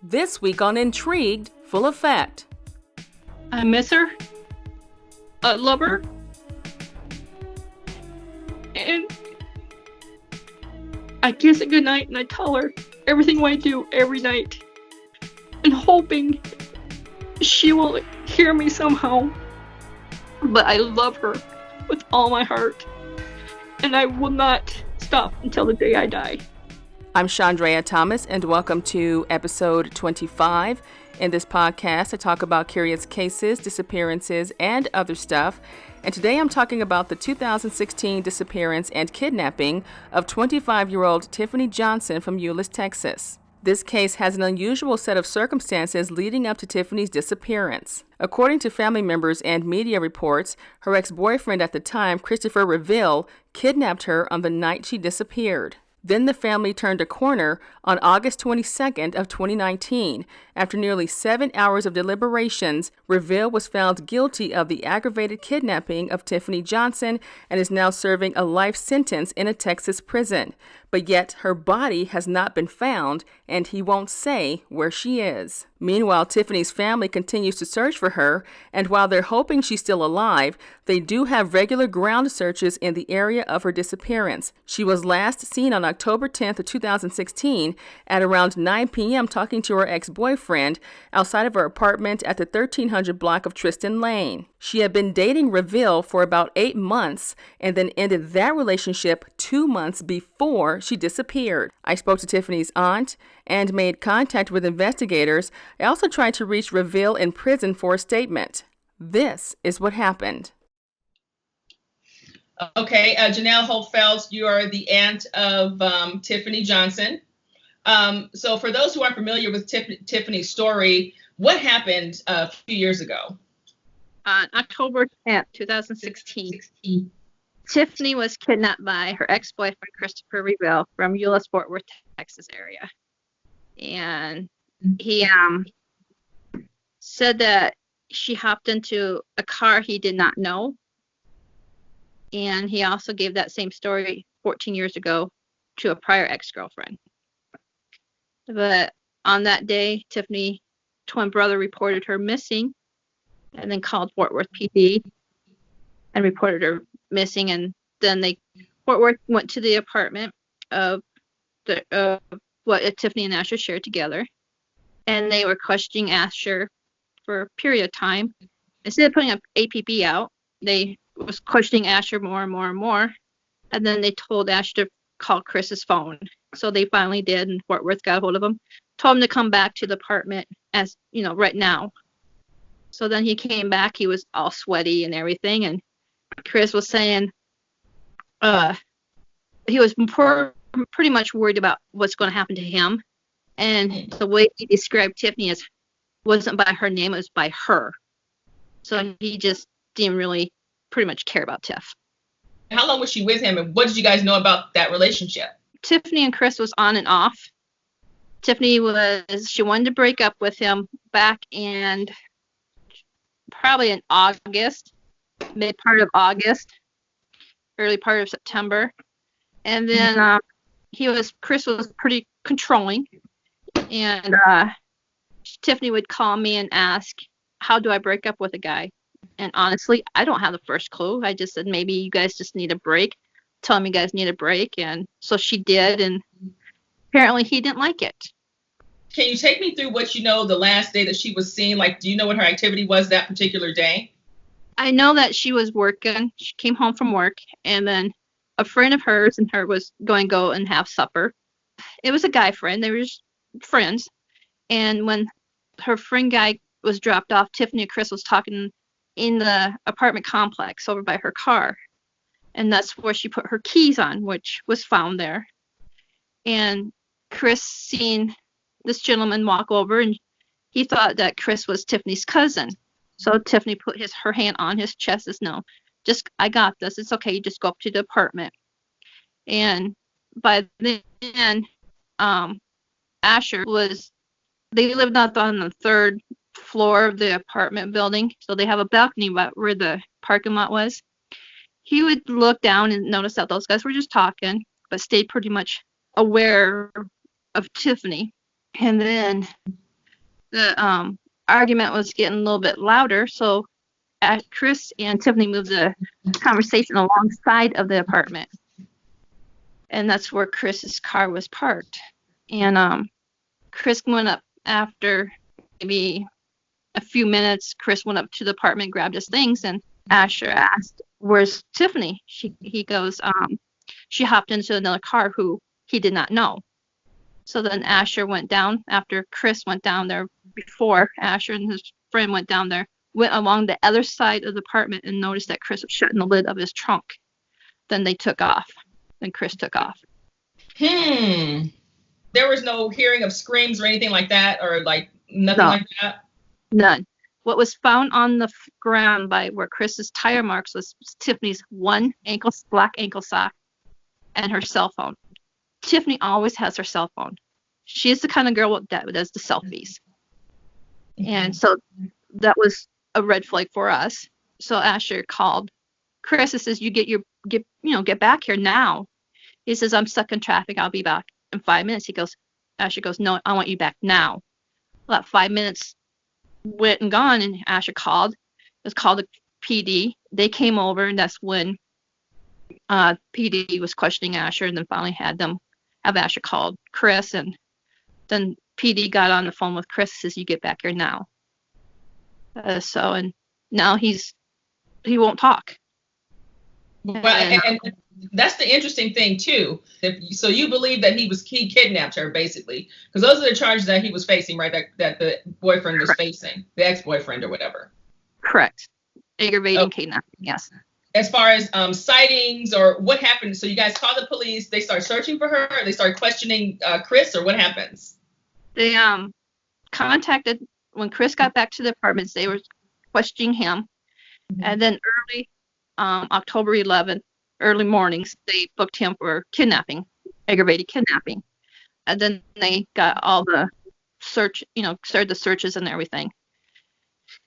This week on Intrigued, full effect. I miss her. I love her. And I kiss her goodnight and I tell her everything I do every night. And hoping she will hear me somehow. But I love her with all my heart. And I will not stop until the day I die. I'm Chandrea Thomas, and welcome to episode 25. In this podcast, I talk about curious cases, disappearances, and other stuff. And today I'm talking about the 2016 disappearance and kidnapping of 25-year-old Typhenie Johnson from Euless, Texas. This case has an unusual set of circumstances leading up to Typhenie's disappearance. According to family members and media reports, her ex-boyfriend at the time, Christopher Reville, kidnapped her on the night she disappeared. Then the family turned a corner on August 22nd of 2019. After nearly 7 hours of deliberations, Reville was found guilty of the aggravated kidnapping of Typhenie Johnson and is now serving a life sentence in a Texas prison. But yet her body has not been found, and he won't say where she is. Meanwhile, Typhenie's family continues to search for her, and while they're hoping she's still alive, they do have regular ground searches in the area of her disappearance. She was last seen on October 10th of 2016 at around 9 p.m. talking to her ex-boyfriend outside of her apartment at the 1300 block of Tristan Lane. She had been dating Reville for about 8 months and then ended that relationship 2 months before she disappeared. I spoke to Typhenie's aunt and made contact with investigators. I also tried to reach Reville in prison for a statement. This is what happened. Okay, Janelle Holtfeld, you are the aunt of Typhenie Johnson. So for those who aren't familiar with Typhenie's story, what happened a few years ago? On October 10th, 2016, Typhenie was kidnapped by her ex-boyfriend, Christopher Reville, from Euless, Fort Worth, Texas area. And he said that she hopped into a car he did not know. And he also gave that same story 14 years ago to a prior ex-girlfriend. But on that day, Typhenie's twin brother reported her missing and then called Fort Worth PD and reported her missing. And then Fort Worth went to the apartment of what Typhenie and Asher shared together. And they were questioning Asher for a period of time. Instead of putting an APB out, they was questioning Asher more and more and more. And then they told Asher to call Chris's phone. So they finally did, and Fort Worth got a hold of him, told him to come back to the apartment right now. So then he came back. He was all sweaty and everything. And Chris was saying he was pretty much worried about what's going to happen to him. And the way he described Typhenie wasn't by her name, it was by her. So he just didn't really pretty much care about Tiff. How long was she with him, and what did you guys know about that relationship? Typhenie and Chris was on and off. Typhenie she wanted to break up with him back in probably in August, mid part of August, early part of September. And then Chris was pretty controlling, and Typhenie would call me and ask, how do I break up with a guy? And honestly, I don't have the first clue. I just said, maybe you guys just need a break. Tell him you guys need a break. And so she did, and apparently he didn't like it. Can you take me through what you know the last day that she was seen? Like, do you know what her activity was that particular day? I know that she was working. She came home from work, and then a friend of hers and her was going to go and have supper. It was a guy friend. They were just friends. And when her friend guy was dropped off, Typhenie and Chris was talking in the apartment complex over by her car. And that's where she put her keys on, which was found there. And Chris seen this gentleman walk over, and he thought that Chris was Typhenie's cousin. So Typhenie put her hand on his chest and says, no, I got this. It's okay. You just go up to the apartment. And by then, Asher they lived up on the third floor of the apartment building. So they have a balcony where the parking lot was. He would look down and notice that those guys were just talking, but stayed pretty much aware of Typhenie. And then the argument was getting a little bit louder, so Chris and Tiffany moved the conversation alongside of the apartment. And that's where Chris's car was parked. And Chris went up after maybe a few minutes. Chris went up to the apartment, grabbed his things, and Asher asked, "Where's Tiffany?" He goes, "She hopped into another car who he did not know." So then Asher went down after Chris went down there before Asher and his friend went down there, went along the other side of the apartment and noticed that Chris was shutting the lid of his trunk. Then they took off. Then Chris took off. There was no hearing of screams or anything like that, or like nothing like that? None. What was found on the ground by where Chris's tire marks was Tiffany's one black ankle sock and her cell phone. Tiffany always has her cell phone. She is the kind of girl that does the selfies. And so that was a red flag for us. So Asher called Chris and says, get back here now. He says, "I'm stuck in traffic. I'll be back in 5 minutes." Asher goes, "No, I want you back now." About 5 minutes went and gone, and Asher called. It was called the PD. They came over, and that's when PD was questioning Asher, and then finally have Asher called Chris, and then PD got on the phone with Chris, says, "You get back here now." And now he won't talk. Well, and that's the interesting thing too. So you believe that he kidnapped her, basically, because those are the charges that he was facing, right? That the boyfriend was facing, the ex-boyfriend or whatever. Correct. Aggravating kidnapping. Yes. As far as sightings or what happened, so you guys call the police. They start searching for her. Or they start questioning Chris, or what happens? They contacted when Chris got back to the apartments. They were questioning him, and then early October 11th. Early mornings, they booked him for kidnapping, aggravated kidnapping. And then they got all the search, started the searches and everything.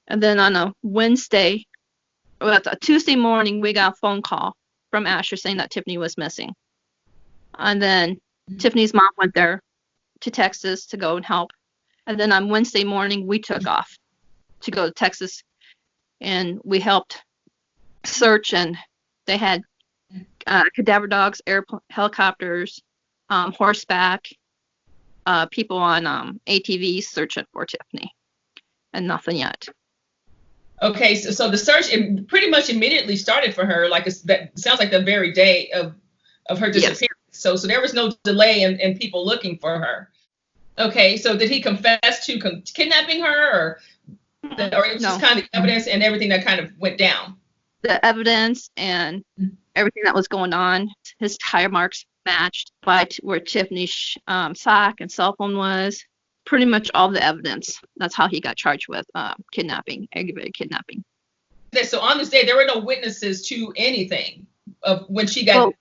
And then on a Tuesday morning, we got a phone call from Asher saying that Tiffany was missing. And then Tiffany's mom went there to Texas to go and help. And then on Wednesday morning, we took off to go to Texas, and we helped search, and they had cadaver dogs, helicopters, horseback, people on ATVs searching for Tiffany, and nothing yet. Okay, so the search pretty much immediately started for her. That sounds like the very day of her disappearance. Yes. So there was no delay in people looking for her. Okay, so did he confess to kidnapping her, or it was just kind of the evidence and everything that kind of went down? The evidence and everything that was going on, his tire marks matched by where Tiffany's sock and cell phone was. Pretty much all the evidence. That's how he got charged with kidnapping, aggravated kidnapping. So on this day, there were no witnesses to anything of when she got. Well,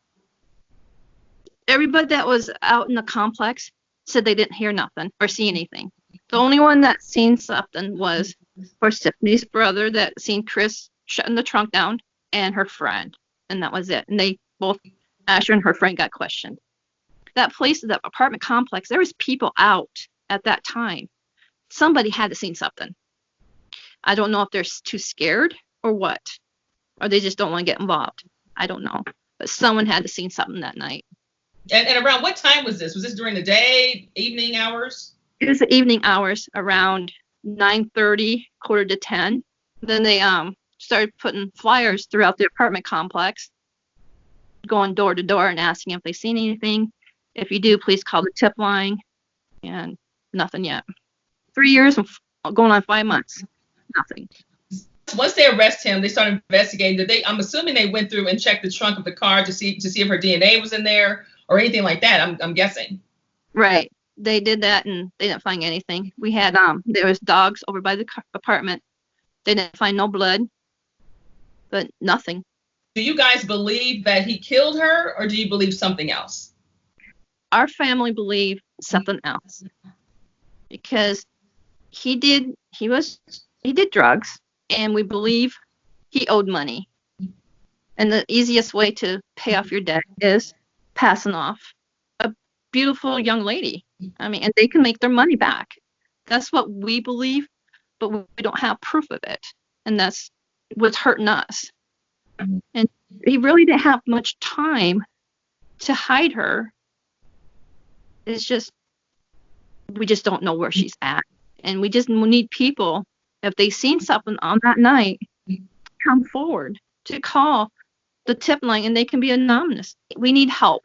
everybody that was out in the complex said they didn't hear nothing or see anything. The only one that seen something was for Tiffany's brother that seen Chris shutting the trunk down, and her friend, and that was it. And they both, Asher and her friend, got questioned. That apartment complex, there was people out at that time. Somebody had to seen something. I don't know if they're too scared or what, or they just don't want to get involved. I don't know, but someone had to seen something that night. And around what time was this? Was this during the day, evening hours? It was the evening hours, around 9:30, 9:45. Then they started putting flyers throughout the apartment complex, going door to door and asking if they've seen anything. If you do, please call the tip line. And nothing yet. 3 years and going on 5 months. Nothing. Once they arrest him, they start investigating. I'm assuming they went through and checked the trunk of the car to see if her DNA was in there or anything like that. I'm guessing. Right. They did that and they didn't find anything. We had there was dogs over by the apartment. They didn't find no blood, but nothing. Do you guys believe that he killed her, or do you believe something else? Our family believed something else, because he did drugs, and we believe he owed money. And the easiest way to pay off your debt is passing off a beautiful young lady. I mean, and they can make their money back. That's what we believe, but we don't have proof of it. And that's what's hurting us. And he really didn't have much time to hide her. It's just, we just don't know where she's at. And we just need people, if they've seen something on that night, come forward to call the tip line, and they can be anonymous. We need help.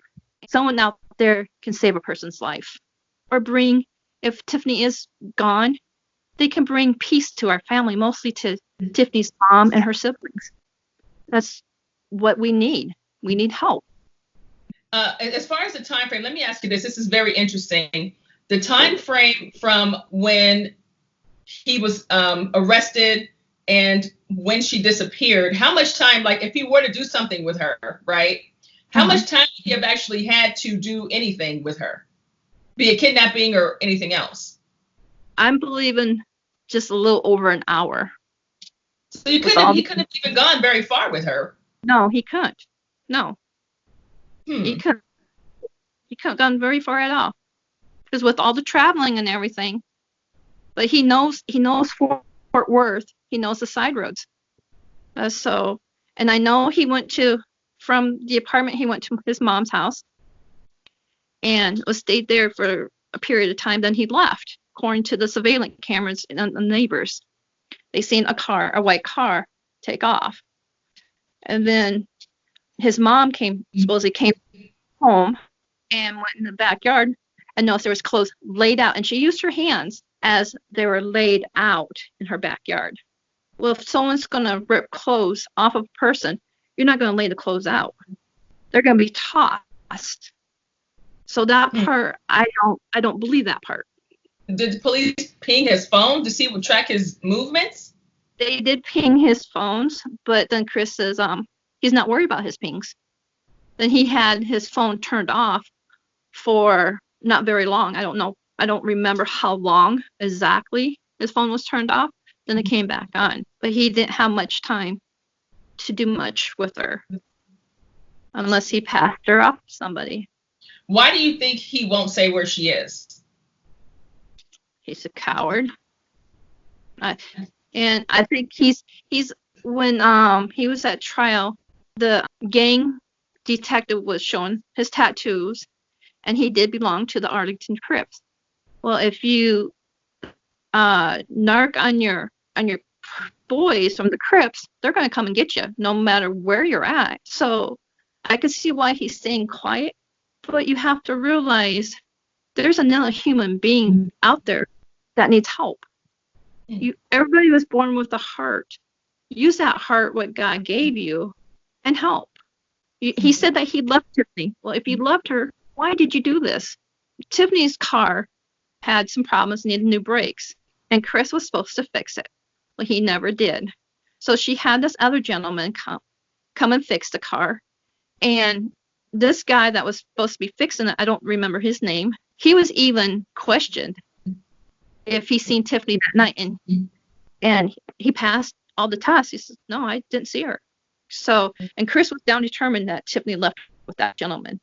Someone out there can save a person's life. Or bring, if Typhenie is gone, they can bring peace to our family, mostly to Tiffany's mom and her siblings. That's what we need. We need help. As far as the time frame, let me ask you this. This is very interesting. The time frame from when he was arrested and when she disappeared, how much time, like if he were to do something with her, right? How much time would he have actually had to do anything with her? Be it kidnapping or anything else? I'm believing just a little over an hour. So he couldn't have even gone very far with her. No, he couldn't. No. He couldn't. He couldn't have gone very far at all. Because with all the traveling and everything, but he knows Fort Worth. He knows the side roads. And I know he went from the apartment, he went to his mom's house and stayed there for a period of time. Then he left, according to the surveillance cameras and the neighbors. They seen a white car, take off. And then his mom supposedly came home and went in the backyard and noticed there was clothes laid out. And she used her hands as they were laid out in her backyard. Well, if someone's going to rip clothes off of a person, you're not going to lay the clothes out. They're going to be tossed. So that part, I don't believe that part. Did the police ping his phone to track his movements? They did ping his phones, but then Chris says he's not worried about his pings. Then he had his phone turned off for not very long. I don't know. I don't remember how long exactly his phone was turned off. Then it came back on. But he didn't have much time to do much with her unless he passed her off to somebody. Why do you think he won't say where she is? He's a coward. And I think he's when he was at trial, the gang detective was showing his tattoos, and he did belong to the Arlington Crips. Well, if you narc on your boys from the Crips, they're going to come and get you no matter where you're at. So I could see why he's staying quiet, but you have to realize there's another human being out there that needs help. Everybody was born with a heart. Use that heart, what God gave you, and help. He said that he loved Typhenie. Well, if you loved her, why did you do this? Tiffany's car had some problems, needed new brakes, and Chris was supposed to fix it. Well, he never did. So she had this other gentleman come and fix the car. And this guy that was supposed to be fixing it, I don't remember his name, he was even questioned if he seen Typhenie that night. And he passed all the tests. He says, no, I didn't see her. So, and Chris was down determined that Typhenie left with that gentleman.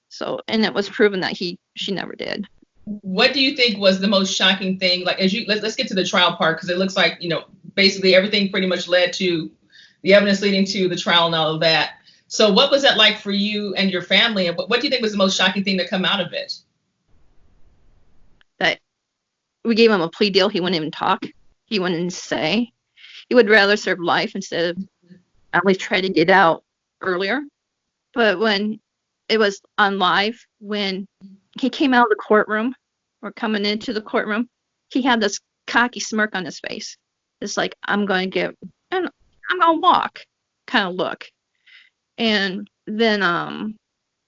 So, and it was proven that she never did. What do you think was the most shocking thing? Like, let's get to the trial part, because it looks like, basically everything pretty much led to the evidence leading to the trial and all of that. So what was that like for you and your family? And what do you think was the most shocking thing to come out of it? That we gave him a plea deal. He wouldn't even talk. He wouldn't even say. He would rather serve life instead of at least try to get out earlier. But when it was on live, when he came out of the courtroom or coming into the courtroom, he had this cocky smirk on his face. It's like, I'm going to walk kind of look. And then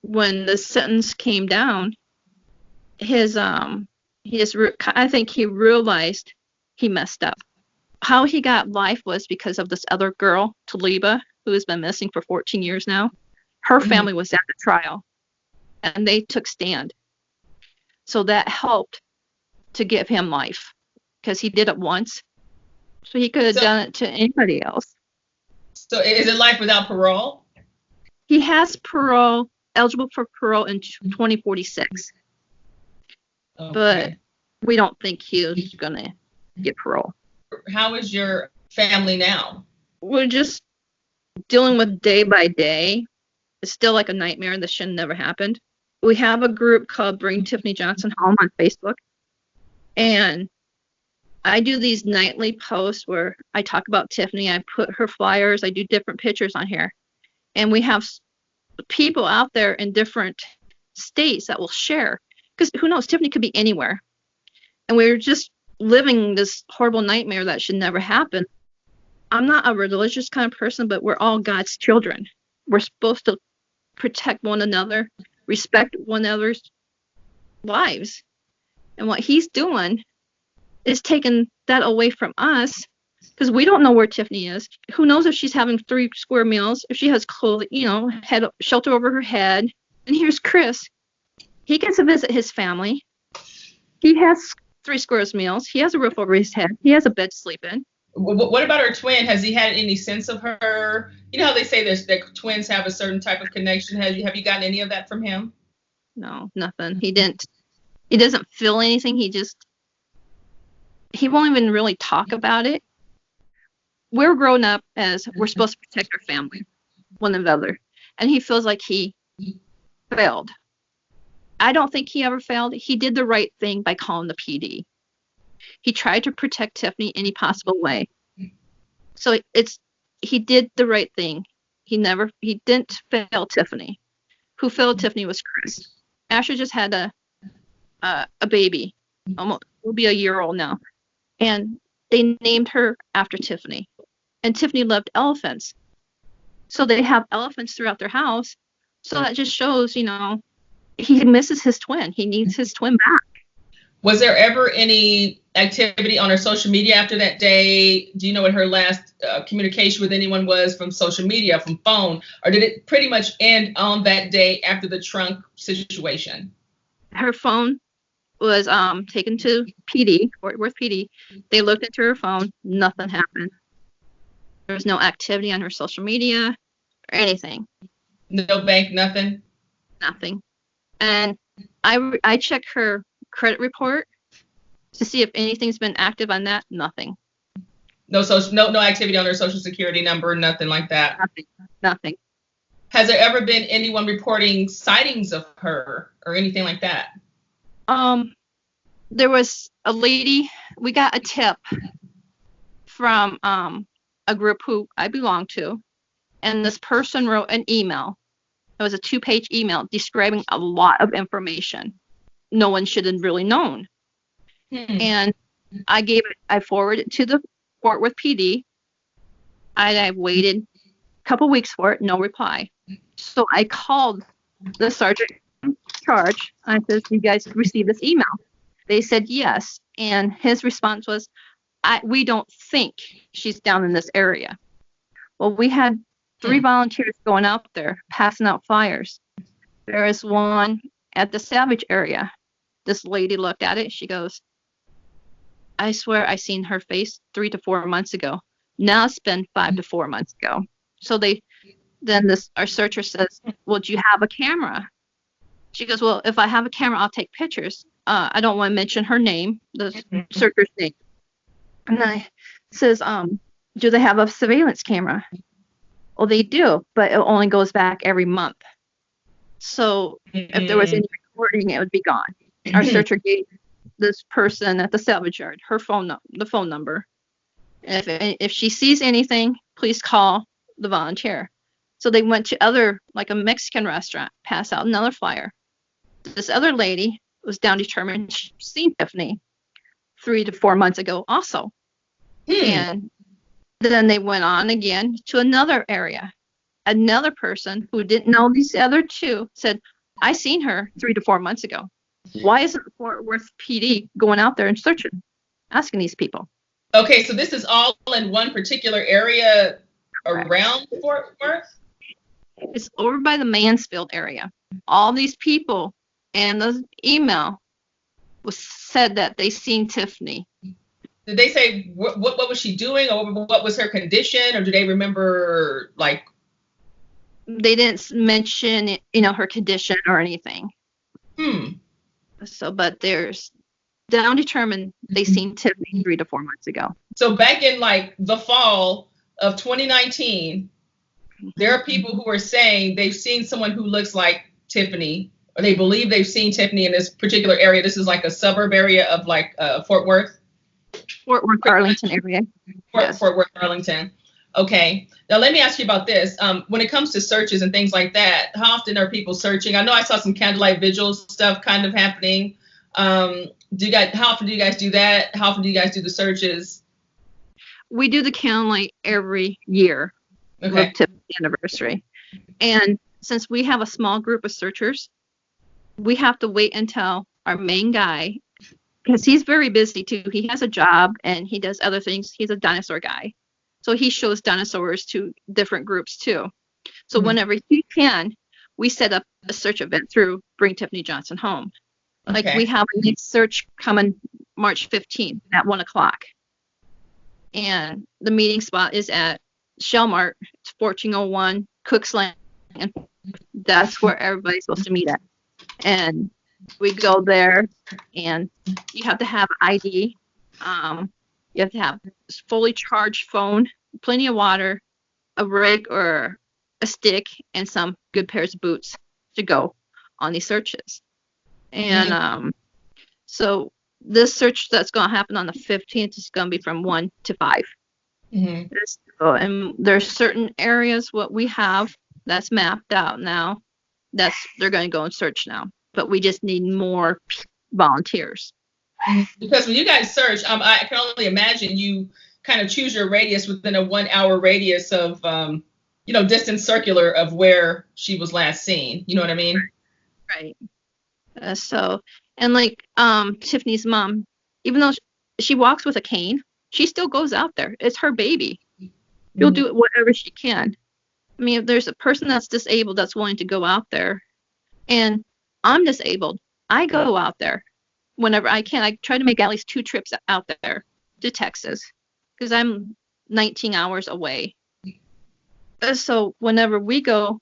when the sentence came down, I think he realized he messed up. How he got life was because of this other girl, Taliba, who has been missing for 14 years now. Her family was at the trial, and they took stand. So that helped to give him life, because he did it once. So he could have done it to anybody else. So is it life without parole? He has eligible for parole in 2046. Okay. But we don't think he was going to get parole. How is your family now? We're just dealing with day by day. It's still like a nightmare. This should never happened. We have a group called Bring Typhenie Johnson Home on Facebook. And I do these nightly posts where I talk about Typhenie. I put her flyers. I do different pictures on here. And we have people out there in different states that will share. Because who knows, Typhenie could be anywhere. And we're just living this horrible nightmare that should never happen. I'm not a religious kind of person, but we're all God's children. We're supposed to protect one another, respect one another's lives. And what he's doing is taking that away from us, because we don't know where Typhenie is. Who knows if she's having 3 square meals, if she has clothing, shelter over her head. And here's Chris. He gets to visit his family. He has 3 square meals. He has a roof over his head. He has a bed to sleep in. What about her twin? Has he had any sense of her? You know how they say that twins have a certain type of connection. Have you gotten any of that from him? No, nothing. He doesn't feel anything. He won't even really talk about it. We're grown up as we're supposed to protect our family, one another. And he feels like he failed. I don't think he ever failed. He did the right thing by calling the PD. He tried to protect Typhenie any possible way. So he did the right thing. He didn't fail Typhenie. Who failed Typhenie was Chris. Asher just had a baby. Almost will be a year old now. And they named her after Typhenie. And Typhenie loved elephants. So they have elephants throughout their house. So that just shows, he misses his twin. He needs his twin back. Was there ever any activity on her social media after that day? Do you know what her last communication with anyone was from social media, from phone? Or did it pretty much end on that day after the trunk situation? Her phone was taken to PD, Fort Worth PD. They looked into her phone. Nothing happened. There was no activity on her social media or anything. No bank, nothing? Nothing. And I checked her credit report to see if anything's been active on that. Nothing. No activity on her social security number, nothing like that. Nothing. Has there ever been anyone reporting sightings of her or anything like that? There was a lady. We got a tip from a group who I belong to, and this person wrote an email. It was a 2-page email describing a lot of information no one should have really known. And I forwarded it to the Fort Worth PD. I waited a couple weeks for it, no reply. So I called the sergeant in charge. I said, "You guys received this email?" They said yes. And his response was, "We don't think she's down in this area." Well, we had 3 volunteers going out there passing out flyers. There is one at the Savage area. This lady looked at it. She goes, "I swear I seen her face 3 to 4 months ago. Now it's been 5 to 4 months ago." So our searcher says, "Well, do you have a camera?" She goes, "Well, if I have a camera, I'll take pictures. I don't want to mention her name, the searcher's name." And I says, "Do they have a surveillance camera?" Well, they do, but it only goes back every month. So if there was any recording, it would be gone. Our searcher gave this person at the salvage yard the phone number. If she sees anything, please call the volunteer. So they went to like a Mexican restaurant, passed out another flyer. This other lady was determined she'd seen Typhenie 3 to 4 months ago also. And then they went on again to another area. Another person who didn't know these other 2 said, "I seen her 3 to 4 months ago." Why isn't Fort Worth PD going out there and searching, asking these people? Okay, so this is all in one particular area around Fort Worth? It's over by the Mansfield area. All these people and the email said that they seen Typhenie. Did they say what was she doing, or what was her condition, or do they remember, like? They didn't mention, her condition or anything. So, but there's down determined they seen Tiffany 3 to 4 months ago. So back in like the fall of 2019, there are people who are saying they've seen someone who looks like Tiffany, or they believe they've seen Tiffany in this particular area. This is like a suburb area of like Fort Worth. Fort Worth, Arlington area. Fort Worth, Arlington. Okay. Now let me ask you about this. When it comes to searches and things like that, how often are people searching? I know I saw some candlelight vigils stuff kind of happening. How often do you guys do that? How often do you guys do the searches? We do the candlelight every year. Okay. Of Tiffany's anniversary. And since we have a small group of searchers, we have to wait until our main guy, because he's very busy too. He has a job and he does other things. He's a dinosaur guy. So he shows dinosaurs to different groups too. So whenever he can, we set up a search event through Bring Tiffany Johnson Home. Like we have a next search coming March 15th at 1:00. And the meeting spot is at Shellmart, it's 1401 Cooks Lane, and that's where everybody's supposed to meet at. And we go there, and you have to have ID. You have to have a fully charged phone, plenty of water, a rake or a stick, and some good pairs of boots to go on these searches. And so this search that's going to happen on the 15th is going to be from 1 to 5. And there's certain areas what we have that's mapped out now. They're going to go and search now, but we just need more volunteers. Because when you guys search, I can only imagine you kind of choose your radius within a 1 hour radius of, distance circular of where she was last seen. You know what I mean? Right. And like Tiffany's mom, even though she walks with a cane, she still goes out there. It's her baby. She'll do whatever she can. I mean, if there's a person that's disabled that's willing to go out there, and I'm disabled, I go out there whenever I can. I try to make at least 2 trips out there to Texas because I'm 19 hours away. So whenever we go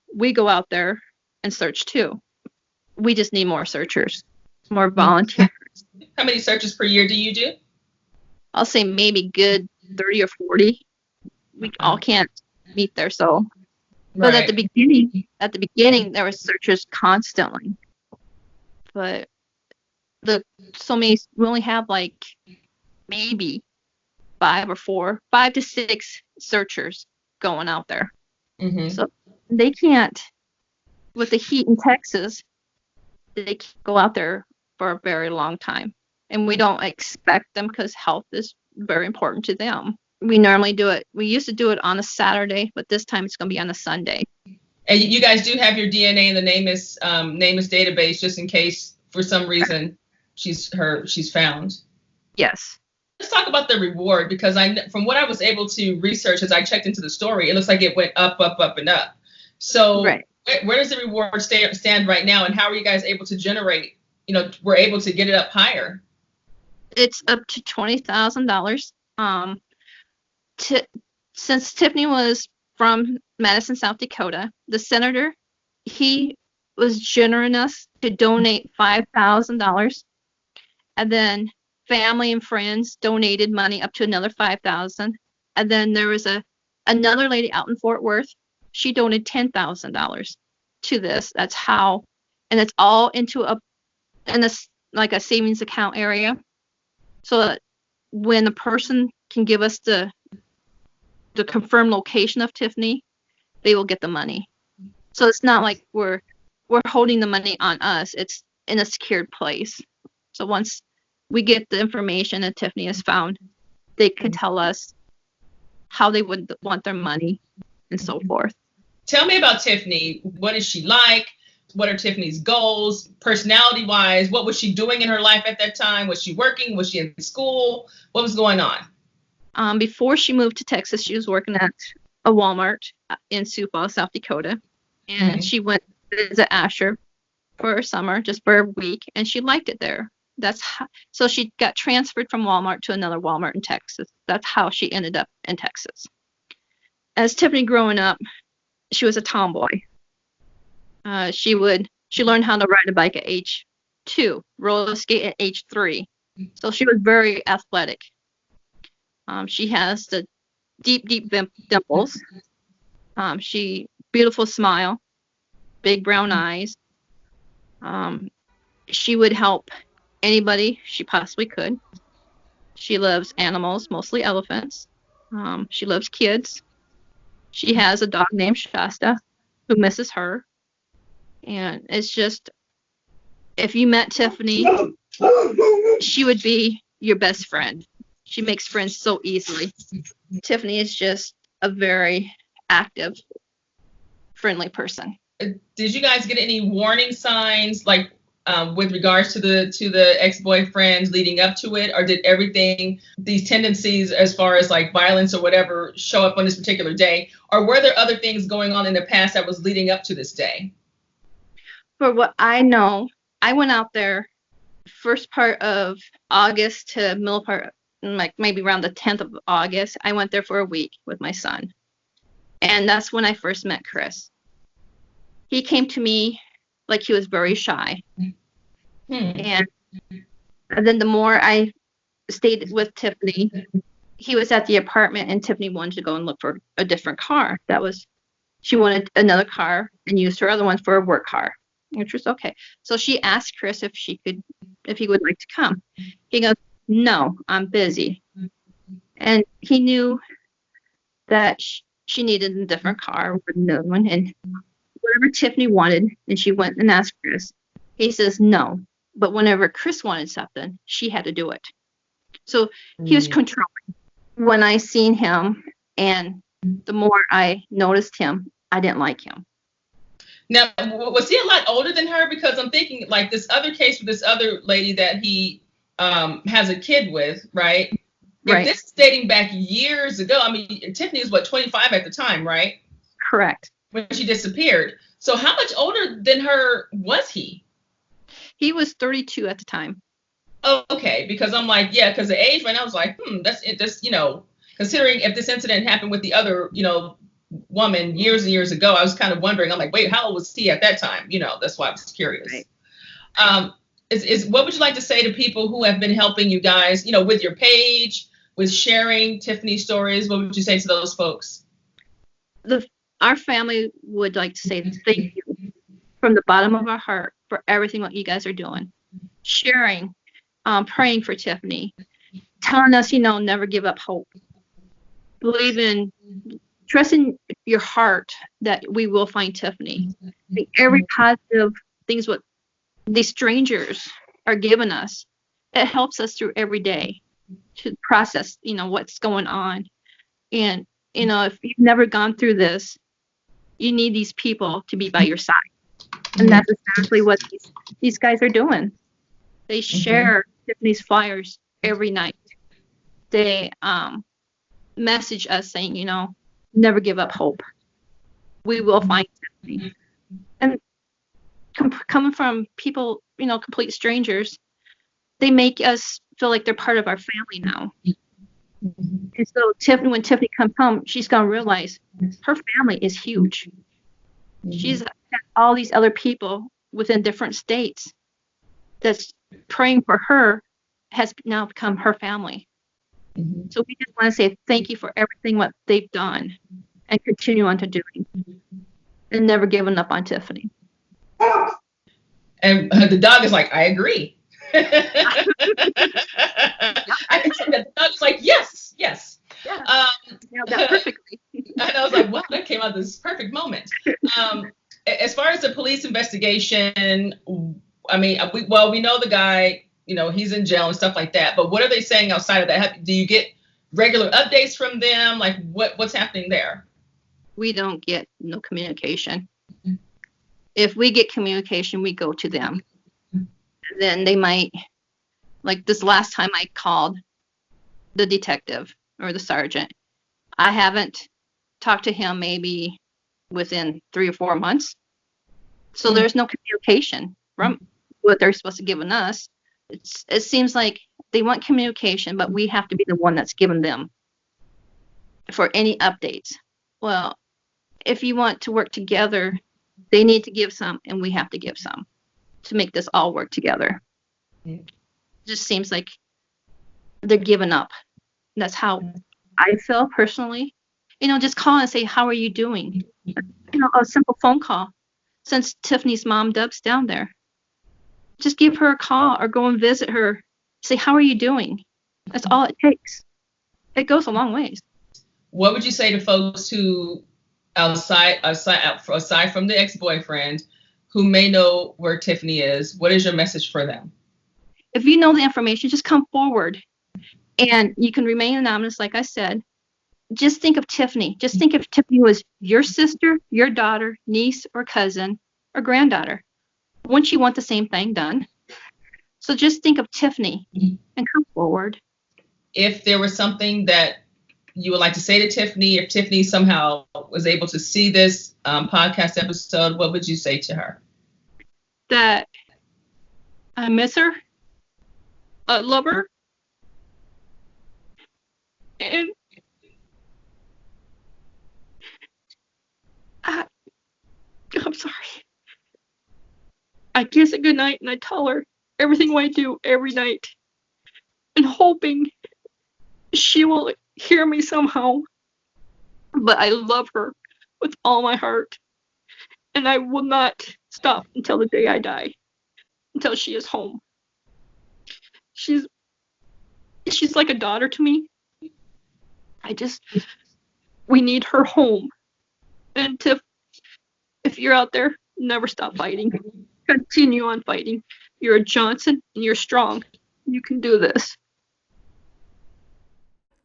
out there and search too. We just need more searchers, more volunteers. How many searches per year do you do? I'll say maybe good 30 or 40. We all can't meet there, so. But at the beginning, there were searchers constantly. But we only have like maybe 5 to 6 searchers going out there. So they can't, with the heat in Texas, they can't go out there for a very long time. And we don't expect them because health is very important to them. We normally do it. We used to do it on a Saturday, but this time it's going to be on a Sunday. And you guys do have your DNA in the NamUs database just in case for some reason she's found. Yes. Let's talk about the reward because from what I was able to research as I checked into the story, it looks like it went up, up, up, and up. So where does the reward stand right now, and how are you guys able to generate? We're able to get it up higher. It's up to $20,000. Since Tiffany was from Madison, South Dakota, the senator, he was generous enough to donate $5,000, and then family and friends donated money up to another $5,000, and then there was another lady out in Fort Worth. She donated $10,000 to this. That's how, and it's all into a savings account area, so that when the person can give us the confirmed location of Tiffany, they will get the money. So it's not like we're holding the money on us. It's in a secured place. So once we get the information that Tiffany is found, they could tell us how they would want their money and so forth. Tell me about Tiffany. What is she like? What are Tiffany's goals, personality-wise? What was she doing in her life at that time? Was she working? Was she in school? What was going on? Before she moved to Texas, she was working at a Walmart in Sioux Falls, South Dakota. And she went to visit Asher for a summer, just for a week, and she liked it there. So she got transferred from Walmart to another Walmart in Texas. That's how she ended up in Texas. As Tiffany growing up, she was a tomboy. She learned how to ride a bike at age 2, roller skate at age 3. So she was very athletic. She has the deep dimples. Beautiful smile, big brown eyes. She would help anybody she possibly could. She loves animals, mostly elephants. She loves kids. She has a dog named Shasta who misses her. And it's just, if you met Typhenie, she would be your best friend. She makes friends so easily. Typhenie is just a very active, friendly person. Did you guys get any warning signs, like with regards to the ex-boyfriends leading up to it, or did everything, these tendencies as far as like violence or whatever, show up on this particular day, or were there other things going on in the past that was leading up to this day? For what I know, I went out there first part of August to middle part, like maybe around the 10th of August. I went there for a week with my son. And that's when I first met Chris. He came to me like he was very shy. And then the more I stayed with Typhenie, he was at the apartment and Typhenie wanted to go and look for a different car. She wanted another car and used her other one for a work car, which was okay. So she asked Chris if he would like to come. He goes, "No, I'm busy." And he knew that she needed a different car or another one, and whatever Typhenie wanted, and she went and asked Chris. He says no, but whenever Chris wanted something, she had to do it. So he was controlling. When I seen him, and the more I noticed him, I didn't like him. Now, was he a lot older than her? Because I'm thinking like this other case with this other lady that he has a kid with, right? If this is dating back years ago, I mean, Typhenie was 25 at the time, right? Correct. When she disappeared. So how much older than her was he? He was 32 at the time. Oh, okay, because I'm like, yeah, because the age, when I was like, that's considering if this incident happened with the other, woman years and years ago, I was kind of wondering, I'm like, wait, how old was he at that time? That's why I was curious. Right. What would you like to say to people who have been helping you guys, with your page, with sharing Typhenie stories? What would you say to those folks? Our family would like to say thank you from the bottom of our heart for everything what you guys are doing, sharing, praying for Typhenie, telling us, never give up hope, trust in your heart that we will find Typhenie. Every positive things what these strangers are giving us, it helps us through every day to process, what's going on. And, if you've never gone through this, you need these people to be by your side. And that's exactly what these guys are doing. They share Typhenie's flyers every night. They message us saying, never give up hope. We will find Typhenie. And coming from people, complete strangers, they make us feel like they're part of our family now. And so when Typhenie comes home, she's going to realize her family is huge. She's got all these other people within different states that's praying for her, has now become her family. So we just want to say thank you for everything what they've done and continue on to doing and never giving up on Typhenie. And the dog is like, I agree. I can say that the dog is like, yes. Yeah. That perfectly. And I was like, wow, that came out this perfect moment. As far as the police investigation, I mean, we know the guy, he's in jail and stuff like that. But what are they saying outside of that? Do you get regular updates from them? Like what's happening there? We don't get no communication. If we get communication, we go to them. Then they might, like this last time I called the detective or the sergeant, I haven't talked to him maybe within 3 or 4 months. So there's no communication from what they're supposed to give us. It seems like they want communication, but we have to be the one that's giving them for any updates. Well, if you want to work together, they need to give some, and we have to give some to make this all work together. It just seems like they're giving up. And that's how I feel personally. Just call and say, how are you doing? A simple phone call. Since Typhenie's mom, Deb's down there, just give her a call or go and visit her. Say, how are you doing? That's all it takes. It goes a long ways. What would you say to folks who, aside from the ex-boyfriend, who may know where Typhenie is? What is your message for them? If you know the information, just come forward. And you can remain anonymous, like I said. Just think of Typhenie. Just think if Typhenie was your sister, your daughter, niece, or cousin, or granddaughter. Wouldn't you want the same thing done? So just think of Typhenie and come forward. If there was something that you would like to say to Typhenie, if Typhenie somehow was able to see this podcast episode, what would you say to her? That I miss her, I love her, and I'm sorry. I kiss her goodnight and I tell her everything I do every night, and hoping she will hear me somehow. But I love her with all my heart, and I will not stop until the day I die, until she is home. She's like a daughter to me. We need her home. And Tiff, if you're out there, never stop fighting. Continue on fighting. You're a Johnson and you're strong. You can do this.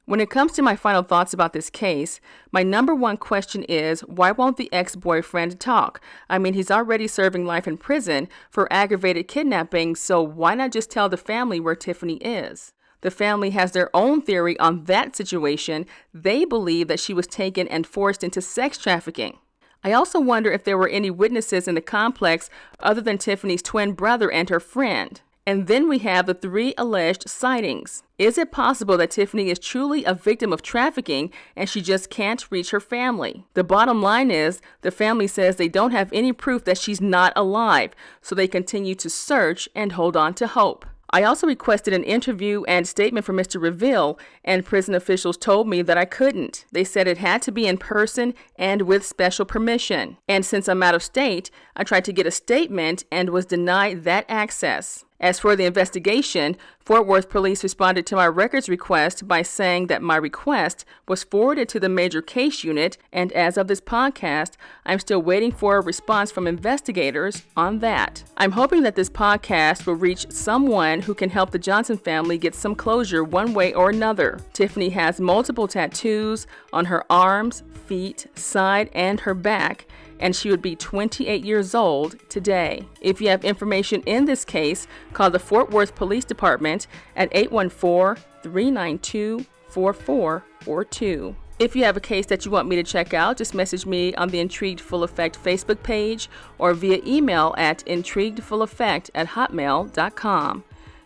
When it comes to my final thoughts about this case, my number one question is, why won't the ex-boyfriend talk? I mean, he's already serving life in prison for aggravated kidnapping, so why not just tell the family where Typhenie is? The family has their own theory on that situation. They believe that she was taken and forced into sex trafficking. I also wonder if there were any witnesses in the complex other than Typhenie's twin brother and her friend. And then we have the 3 alleged sightings. Is it possible that Typhenie is truly a victim of trafficking and she just can't reach her family? The bottom line is, the family says they don't have any proof that she's not alive, so they continue to search and hold on to hope. I also requested an interview and statement from Mr. Reveal, and prison officials told me that I couldn't. They said it had to be in person and with special permission. And since I'm out of state, I tried to get a statement and was denied that access. As for the investigation, Fort Worth police responded to my records request by saying that my request was forwarded to the major case unit, and as of this podcast, I'm still waiting for a response from investigators on that. I'm hoping that this podcast will reach someone who can help the Johnson family get some closure one way or another. Typhenie has multiple tattoos on her arms, feet, side, and her back, and she would be 28 years old today. If you have information in this case, call the Fort Worth Police Department at 814-392-4442. If you have a case that you want me to check out, just message me on the Intrigued Full Effect Facebook page or via email at intriguedfulleffect@hotmail.com.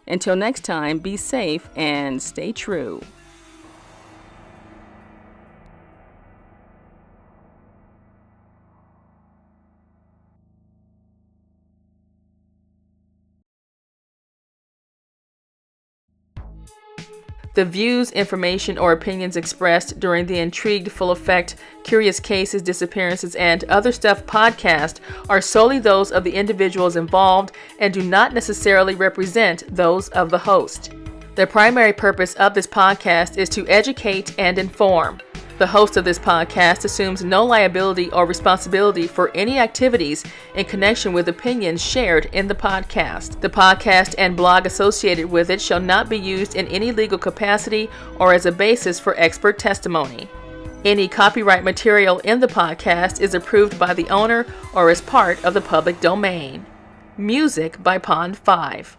Until next time, be safe and stay true. The views, information, or opinions expressed during the Intrigued Full Effect, Curious Cases, Disappearances, and Other Stuff podcast are solely those of the individuals involved and do not necessarily represent those of the host. The primary purpose of this podcast is to educate and inform. The host of this podcast assumes no liability or responsibility for any activities in connection with opinions shared in the podcast. The podcast and blog associated with it shall not be used in any legal capacity or as a basis for expert testimony. Any copyright material in the podcast is approved by the owner or is part of the public domain. Music by Pond 5.